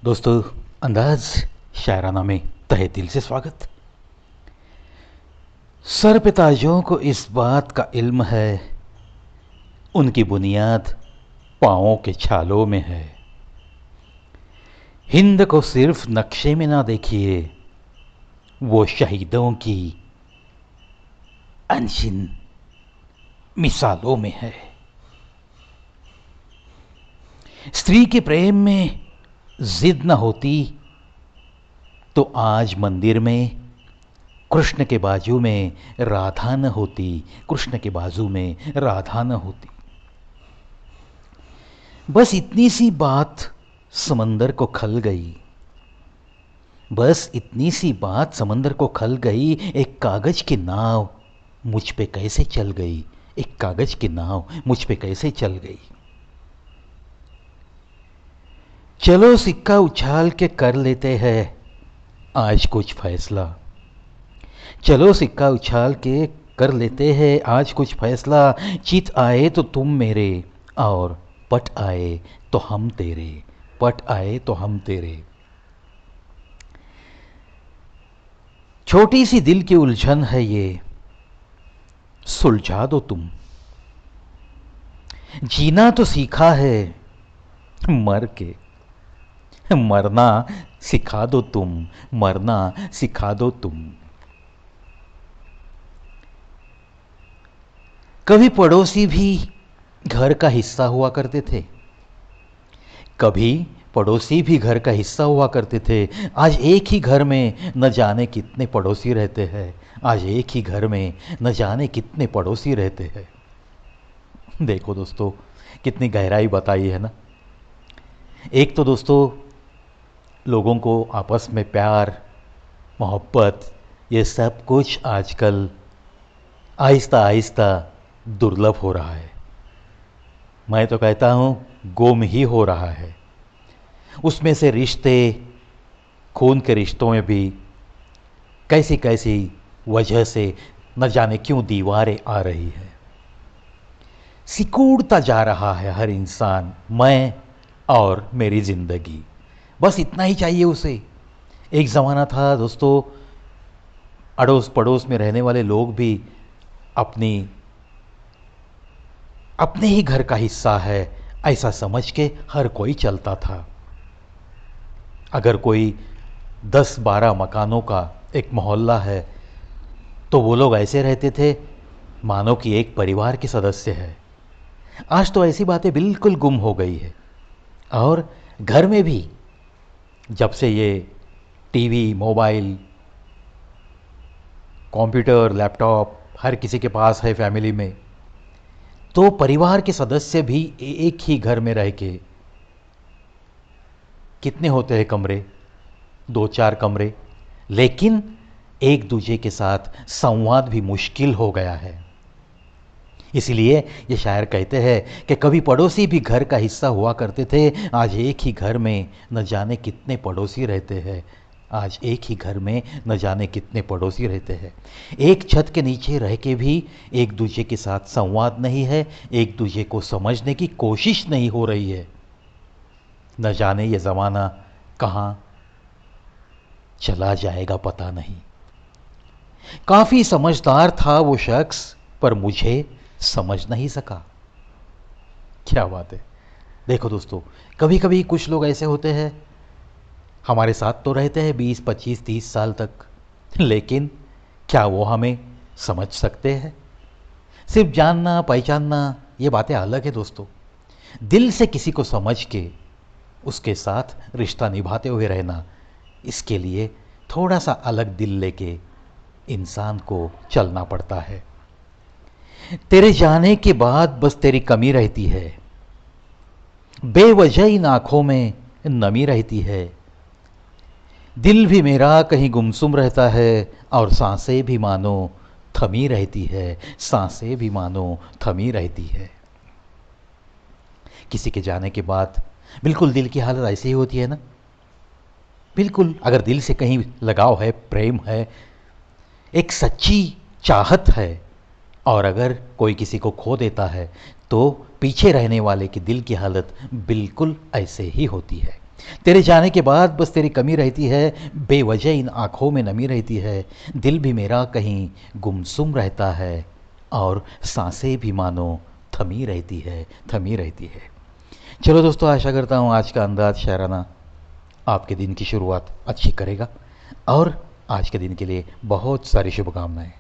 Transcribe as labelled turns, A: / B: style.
A: दोस्तों, अंदाज शायराना में तहे दिल से स्वागत। सर पे ताजों को इस बात का इल्म है, उनकी बुनियाद पाँवों के छालों में है। हिंद को सिर्फ नक्शे में ना देखिए, वो शहीदों की अनशिन मिसालों में है। स्त्री के प्रेम में जिद न होती तो आज मंदिर में कृष्ण के बाजू में राधा न होती, कृष्ण के बाजू में राधा न होती। बस इतनी सी बात समंदर को खल गई, बस इतनी सी बात समंदर को खल गई। एक कागज की नाव मुझ पे कैसे चल गई, एक कागज की नाव मुझ पे कैसे चल गई। चलो सिक्का उछाल के कर लेते हैं आज कुछ फैसला, चलो सिक्का उछाल के कर लेते हैं आज कुछ फैसला। चित आए तो तुम मेरे, और पट आए तो हम तेरे, पट आए तो हम तेरे। छोटी सी दिल की उलझन है ये, सुलझा दो तुम। जीना तो सीखा है मर के, मरना सिखा दो तुम, मरना सिखा दो तुम। कभी पड़ोसी भी घर का हिस्सा हुआ करते थे, कभी पड़ोसी भी घर का हिस्सा हुआ करते थे। आज एक ही घर में न जाने कितने पड़ोसी रहते हैं, आज एक ही घर में न जाने कितने पड़ोसी रहते हैं। देखो दोस्तों, कितनी गहराई बताई है ना। एक तो दोस्तों, लोगों को आपस में प्यार मोहब्बत ये सब कुछ आजकल आहिस्ता आहिस्ता दुर्लभ हो रहा है। मैं तो कहता हूँ गुम ही हो रहा है। उसमें से रिश्ते, खून के रिश्तों में भी कैसी कैसी वजह से न जाने क्यों दीवारें आ रही है। सिकुड़ता जा रहा है हर इंसान, मैं और मेरी जिंदगी, बस इतना ही चाहिए उसे। एक ज़माना था दोस्तों, अड़ोस पड़ोस में रहने वाले लोग भी अपनी अपने ही घर का हिस्सा है ऐसा समझ के हर कोई चलता था। अगर कोई 10-12 मकानों का एक मोहल्ला है तो वो लोग ऐसे रहते थे मानो कि एक परिवार के सदस्य है। आज तो ऐसी बातें बिल्कुल गुम हो गई है। और घर में भी जब से ये टीवी, मोबाइल, कंप्यूटर, लैपटॉप हर किसी के पास है फैमिली में, तो परिवार के सदस्य भी एक ही घर में रह के, कितने होते हैं कमरे, 2-4 कमरे, लेकिन एक दूसरे के साथ संवाद भी मुश्किल हो गया है। इसलिए ये शायर कहते हैं कि कभी पड़ोसी भी घर का हिस्सा हुआ करते थे, आज एक ही घर में न जाने कितने पड़ोसी रहते हैं, आज एक ही घर में न जाने कितने पड़ोसी रहते हैं। एक छत के नीचे रह के भी एक दूसरे के साथ संवाद नहीं है, एक दूसरे को समझने की कोशिश नहीं हो रही है। न जाने ये ज़माना कहाँ चला जाएगा पता नहीं। काफ़ी समझदार था वो शख्स, पर मुझे समझ नहीं सका। क्या बात है। देखो दोस्तों, कभी कभी कुछ लोग ऐसे होते हैं, हमारे साथ तो रहते हैं 20, 25, 30 साल तक, लेकिन क्या वो हमें समझ सकते हैं? सिर्फ जानना पहचानना ये बातें अलग है दोस्तों। दिल से किसी को समझ के उसके साथ रिश्ता निभाते हुए रहना, इसके लिए थोड़ा सा अलग दिल लेके इंसान को चलना पड़ता है। तेरे जाने के बाद बस तेरी कमी रहती है, बेवजह इन आंखों में नमी रहती है। दिल भी मेरा कहीं गुमसुम रहता है, और सांसें भी मानो थमी रहती है, सांसें भी मानो थमी रहती है। किसी के जाने के बाद बिल्कुल दिल की हालत ऐसी ही होती है ना। बिल्कुल, अगर दिल से कहीं लगाव है, प्रेम है, एक सच्ची चाहत है, और अगर कोई किसी को खो देता है तो पीछे रहने वाले की दिल की हालत बिल्कुल ऐसे ही होती है। तेरे जाने के बाद बस तेरी कमी रहती है, बेवजह इन आँखों में नमी रहती है, दिल भी मेरा कहीं गुमसुम रहता है और सांसें भी मानो थमी रहती है, थमी रहती है। चलो दोस्तों, आशा करता हूँ आज का अंदाज़ शायराना आपके दिन की शुरुआत अच्छी करेगा और आज के दिन के लिए बहुत सारी शुभकामनाएँ।